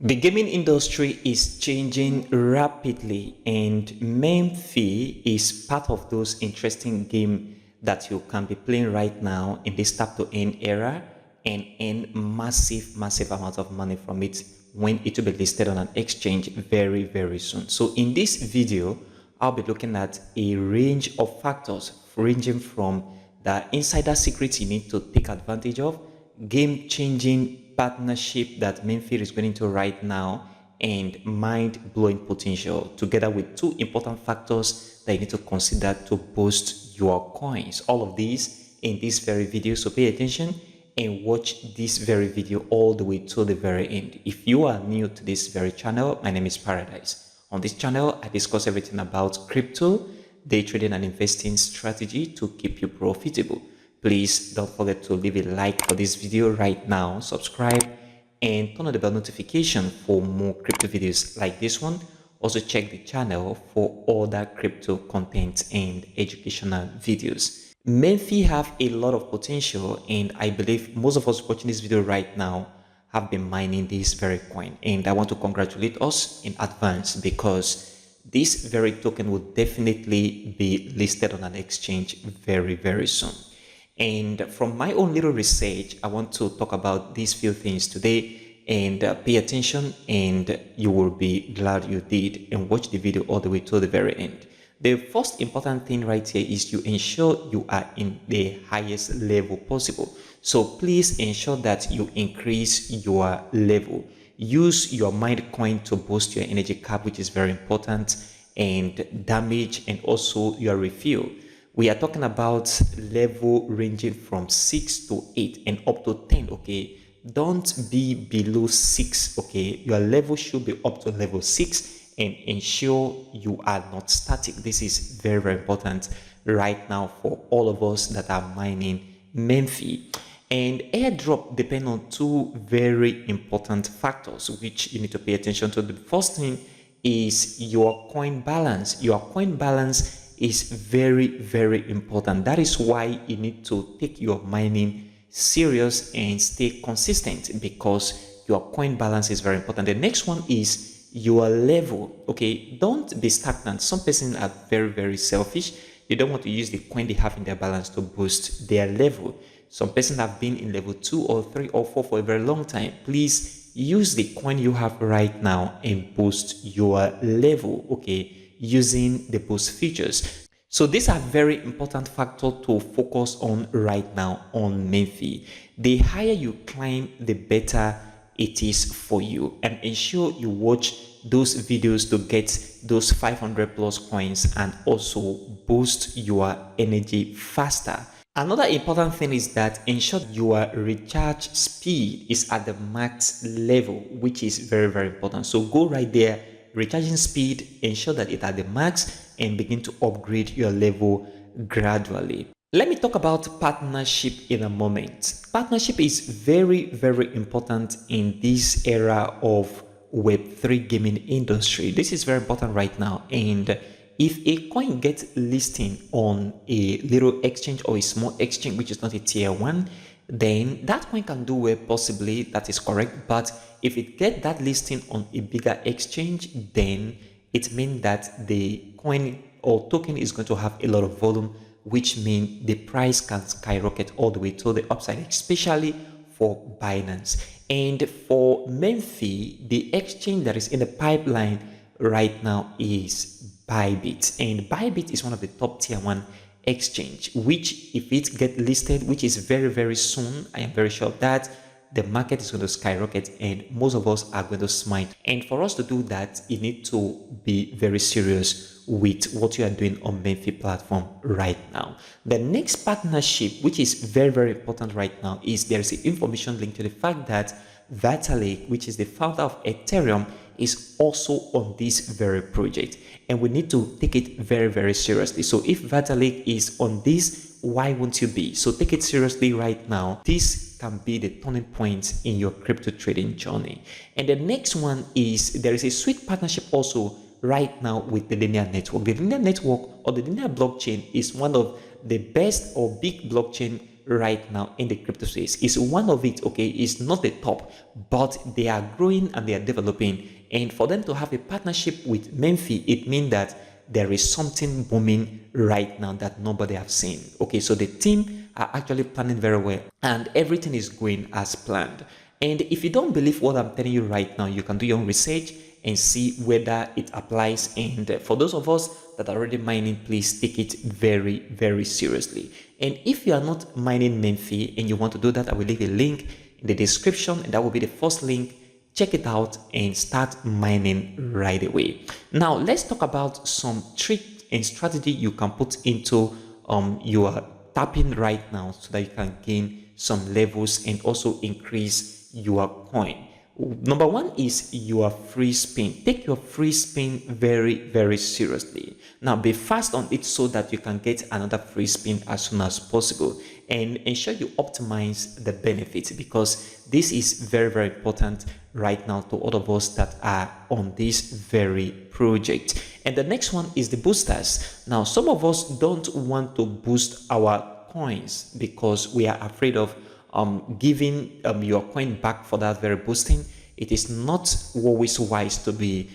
The gaming industry is changing rapidly, and Memefi is part of those interesting games that you can be playing right now in this tap to earn era and earn massive amount of money from it when it will be listed on an exchange very soon. So in this video, I'll be looking at a range of factors ranging from the insider secrets you need to take advantage of, game-changing partnership that Memefi is going into right now, and mind-blowing potential, together with two important factors that you need to consider to boost your coins. All of these in this very video, so pay attention and watch this very video all the way to the very end. If you are new to this very channel, my name is Paradise. On this channel, I discuss everything about crypto, day trading and investing strategy to keep you profitable. Please don't forget to leave a like for this video right now, subscribe, and turn on the bell notification for more crypto videos like this one. Also check the channel for other crypto content and educational videos. Memefi have a lot of potential, and I believe most of us watching this video right now have been mining this very coin, and I want to congratulate us in advance because this very token will definitely be listed on an exchange very soon. And from my own little research, I want to talk about these few things today, and pay attention, and you will be glad you did and watch the video all the way to the very end. The first important thing right here is you ensure you are in the highest level possible. So please ensure that you increase your level. Use your mind coin to boost your energy cap, which is very important, and damage, and also your refill. We are talking about level ranging from 6 to 8 and up to 10, okay? Don't be below 6, okay? Your level should be up to level 6, and ensure you are not static. This is very important right now for all of us that are mining Memefi. And airdrop depend on two very important factors which you need to pay attention to. The first thing is your coin balance. Your coin balance is very important. That is why you need to take your mining serious and stay consistent, because your coin balance is very important. The next one is your level. Okay, don't be stagnant. Some persons are very selfish. They don't want to use the coin they have in their balance to boost their level. Some persons have been in level 2 or 3 or 4 for a very long time. Please use the coin you have right now and boost your level, okay, using the boost features. So these are very important factors to focus on right now on Memefi. The higher you climb, the better it is for you, and ensure you watch those videos to get those 500 plus coins and also boost your energy faster. Another important thing is that ensure your recharge speed is at the max level, which is very important. So go right there, recharging speed, ensure that it's at the max, and begin to upgrade your level gradually. Let me talk about partnership in a moment. Partnership is very important in this era of Web3 gaming industry. This is very important right now, and if a coin gets listing on a little exchange or a small exchange which is not a tier 1, then that coin can do well, possibly, that is correct. But if it get that listing on a bigger exchange, then it means that the coin or token is going to have a lot of volume, which means the price can skyrocket all the way to the upside, especially for Binance. And for Memefi, the exchange that is in the pipeline right now is Bybit, and Bybit is one of the top tier 1 exchange, which if it get listed, which is very soon, I am very sure that the market is going to skyrocket and most of us are going to smite. And for us to do that, you need to be very serious with what you are doing on Memefi platform right now. The next partnership, which is very important right now, is there is information linked to the fact that Vitalik, which is the founder of Ethereum, is also on this very project, and we need to take it very seriously. So if Vitalik is on this, why won't you be? So take it seriously right now. This can be the turning point in your crypto trading journey. And the next one is there is a sweet partnership also right now with the linear network. The linear network or the linear blockchain is one of the best or big blockchain right now in the crypto space. It's one of it, okay? It's not the top, but they are growing and they are developing. And for them to have a partnership with Memefi, it means that there is something booming right now that nobody have seen. Okay, so the team are actually planning very well and everything is going as planned. And if you don't believe what I'm telling you right now, you can do your own research and see whether it applies. And for those of us that are already mining, please take it very, very seriously. And if you are not mining Memefi and you want to do that, I will leave a link in the description, and that will be the first link. Check it out and start mining right away. Now, let's talk about some trick and strategy you can put into your tapping right now so that you can gain some levels and also increase your coin. Number one is your free spin. Take your free spin very, very seriously. Now, be fast on it so that you can get another free spin as soon as possible, and ensure you optimize the benefits, because this is very, very important right now to all of us that are on this very project. And the next one is the boosters. Now, some of us don't want to boost our coins because we are afraid of giving your coin back for that very boosting. It is not always wise to be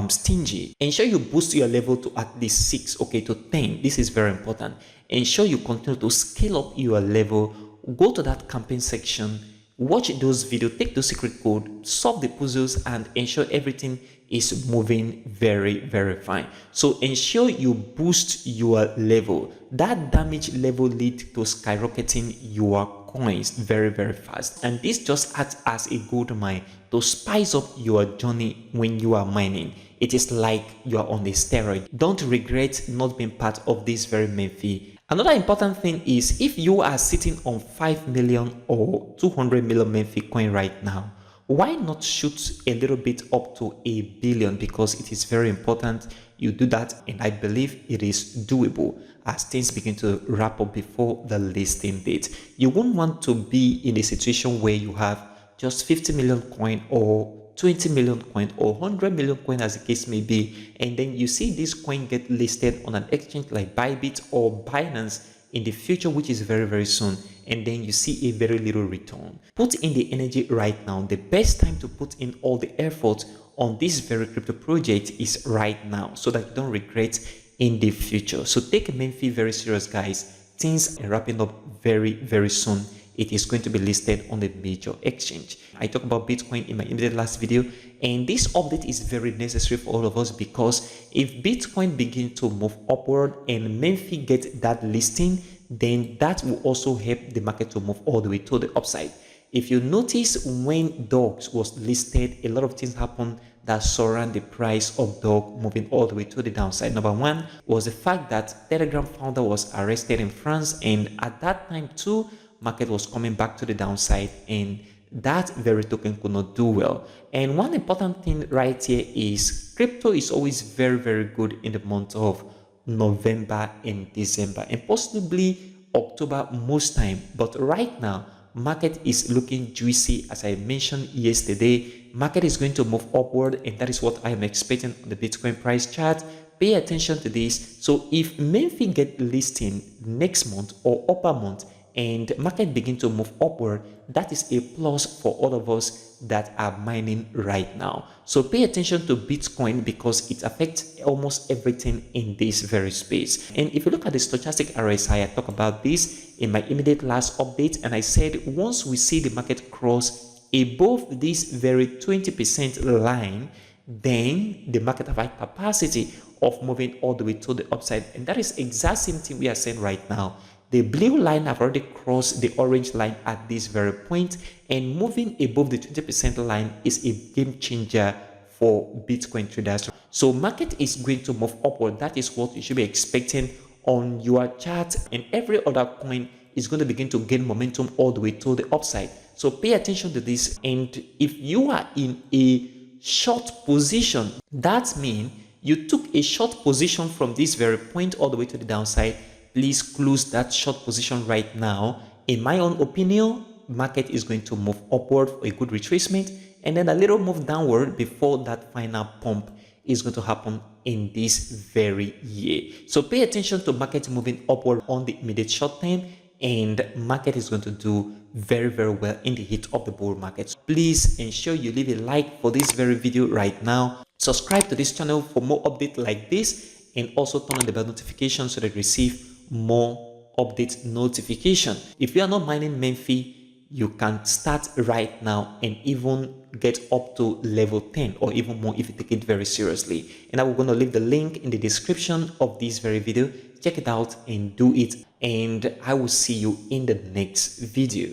stingy. Ensure you boost your level to at least 6, okay, to 10. This is very important. Ensure you continue to scale up your level. Go to that campaign section, watch those videos, take the secret code, solve the puzzles, and ensure everything is moving very, very fine. So ensure you boost your level. That damage level leads to skyrocketing your coins very, very fast. And this just acts as a gold mine to spice up your journey when you are mining. It is like you are on a steroid. Don't regret not being part of this very Memefi. Another important thing is, if you are sitting on 5 million or 200 million Memefi coin right now, why not shoot a little bit up to 1 billion? Because it is very important you do that, and I believe it is doable as things begin to wrap up before the listing date. You won't want to be in a situation where you have just 50 million coin or 20 million coin or 100 million coin, as the case may be, and then you see this coin get listed on an exchange like Bybit or Binance in the future, which is very, very soon, and then you see a very little return. Put in the energy right now. The best time to put in all the effort on this very crypto project is right now, so that you don't regret in the future. So take Memefi very serious, guys. Things are wrapping up very, very soon. It is going to be listed on the major exchange. I talked about Bitcoin in my immediate last video, and this update is very necessary for all of us, because if Bitcoin begins to move upward and Memefi gets that listing, then that will also help the market to move all the way to the upside. If you notice, when Dogs was listed, a lot of things happened that surround the price of Dog moving all the way to the downside. Number one was the fact that Telegram founder was arrested in France, and at that time too, market was coming back to the downside, and that very token could not do well. And one important thing right here is crypto is always very, very good in the month of November and December, and possibly October most time. But right now, market is looking juicy. As I mentioned yesterday, market is going to move upward, and that is what I am expecting on the Bitcoin price chart. Pay attention to this. So if Memefi get listing next month or upper month, and market begin to move upward, that is a plus for all of us that are mining right now. So pay attention to Bitcoin, because it affects almost everything in this very space. And if you look at the stochastic RSI, I talked about this in my immediate last update, and I said once we see the market cross above this very 20% line, then the market have a capacity of moving all the way to the upside. And that is exact same thing we are saying right now. The blue line have already crossed the orange line at this very point, and moving above the 20% line is a game changer for Bitcoin traders. So market is going to move upward. That is what you should be expecting on your chart, and every other coin is going to begin to gain momentum all the way to the upside. So pay attention to this. And if you are in a short position, that means you took a short position from this very point all the way to the downside, please close that short position right now. In my own opinion, market is going to move upward for a good retracement, and then a little move downward before that final pump is going to happen in this very year. So pay attention to market moving upward on the immediate short term, and market is going to do very, very well in the heat of the bull market. So please ensure you leave a like for this very video right now. Subscribe to this channel for more updates like this, and also turn on the bell notification so that you receive more update notification. If you are not mining Memefi, you can start right now and even get up to level 10 or even more if you take it very seriously. And I'm going to leave the link in the description of this very video. Check it out and do it. And I will see you in the next video.